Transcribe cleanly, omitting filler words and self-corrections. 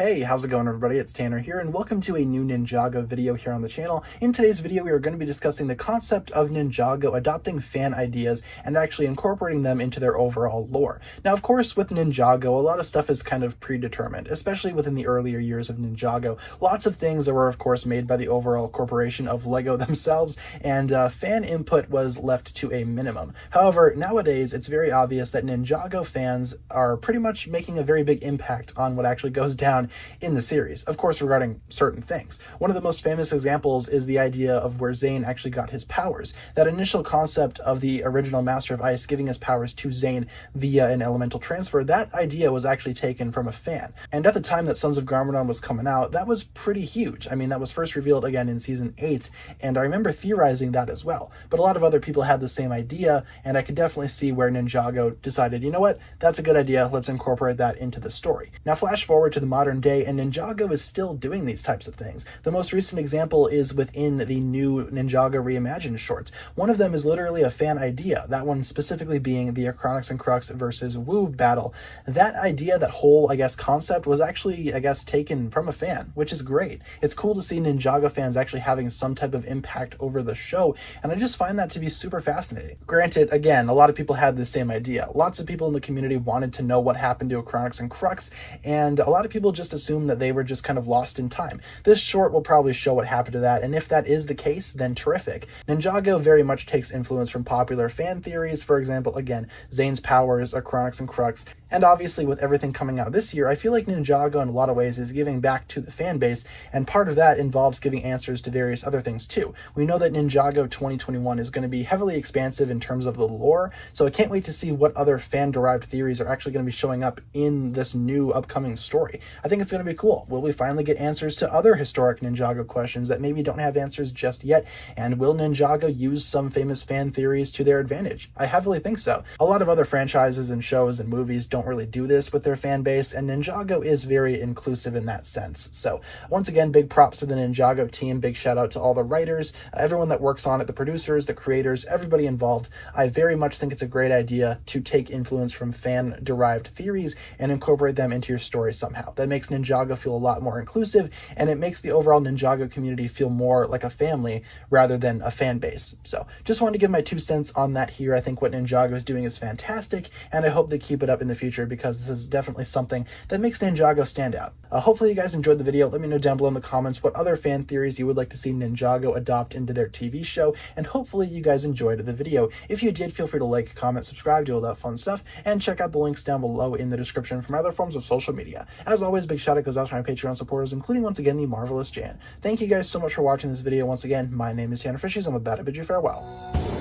Hey, how's it going everybody? It's Tanner here and welcome to a new Ninjago video here on the channel. In today's video, we are going to be discussing the concept of Ninjago adopting fan ideas and actually incorporating them into their overall lore. Now, of course, with Ninjago, a lot of stuff is kind of predetermined, especially within the earlier years of Ninjago. Lots of things that were, of course, made by the overall corporation of LEGO themselves, and fan input was left to a minimum. However, nowadays, it's very obvious that Ninjago fans are pretty much making a very big impact on what actually goes down in the series, of course, regarding certain things. One of the most famous examples is the idea of where Zane actually got his powers. That initial concept of the original Master of Ice giving his powers to Zane via an elemental transfer, that idea was actually taken from a fan. And at the time that Sons of Garmadon was coming out, that was pretty huge. I mean, that was first revealed again in season 8, and I remember theorizing that as well. But a lot of other people had the same idea, and I could definitely see where Ninjago decided, you know what, that's a good idea, let's incorporate that into the story. Now flash forward to the modern day, and Ninjago is still doing these types of things. The most recent example is within the new Ninjago Reimagined shorts. One of them is literally a fan idea, that one specifically being the Acronix and Crux versus Wu battle. That idea, that whole, concept was actually, taken from a fan, which is great. It's cool to see Ninjago fans actually having some type of impact over the show, and I just find that to be super fascinating. Granted, again, a lot of people had the same idea. Lots of people in the community wanted to know what happened to Acronix and Crux, and a lot of people just assumed that they were just kind of lost in time. This short will probably show what happened to that, and if that is the case, then terrific. Ninjago very much takes influence from popular fan theories, for example, again, Zane's powers, Acronix and Crux, and obviously with everything coming out this year, I feel like Ninjago in a lot of ways is giving back to the fan base, and part of that involves giving answers to various other things too. We know that Ninjago 2021 is going to be heavily expansive in terms of the lore, so I can't wait to see what other fan-derived theories are actually going to be showing up in this new upcoming story. I think it's going to be cool. Will we finally get answers to other historic Ninjago questions that maybe don't have answers just yet? And will Ninjago use some famous fan theories to their advantage? I heavily think so. A lot of other franchises and shows and movies don't really do this with their fan base, and Ninjago is very inclusive in that sense. So once again, big props to the Ninjago team. Big shout out to all the writers, everyone that works on it, the producers, the creators, everybody involved. I very much think it's a great idea to take influence from fan-derived theories and incorporate them into your story somehow. That makes Ninjago feel a lot more inclusive, and it makes the overall Ninjago community feel more like a family rather than a fan base. So just wanted to give my 2 cents on that here. I think what Ninjago is doing is fantastic, and I hope they keep it up in the future because this is definitely something that makes Ninjago stand out. Hopefully you guys enjoyed the video. Let me know down below in the comments what other fan theories you would like to see Ninjago adopt into their TV show, and hopefully you guys enjoyed the video. If you did, feel free to like, comment, subscribe, do all that fun stuff, and check out the links down below in the description for my other forms of social media. As always, big shout out goes out to my Patreon supporters, including once again the marvelous Jan. Thank you guys so much for watching this video. Once again, my name is TannerFishies, and with that I bid you farewell.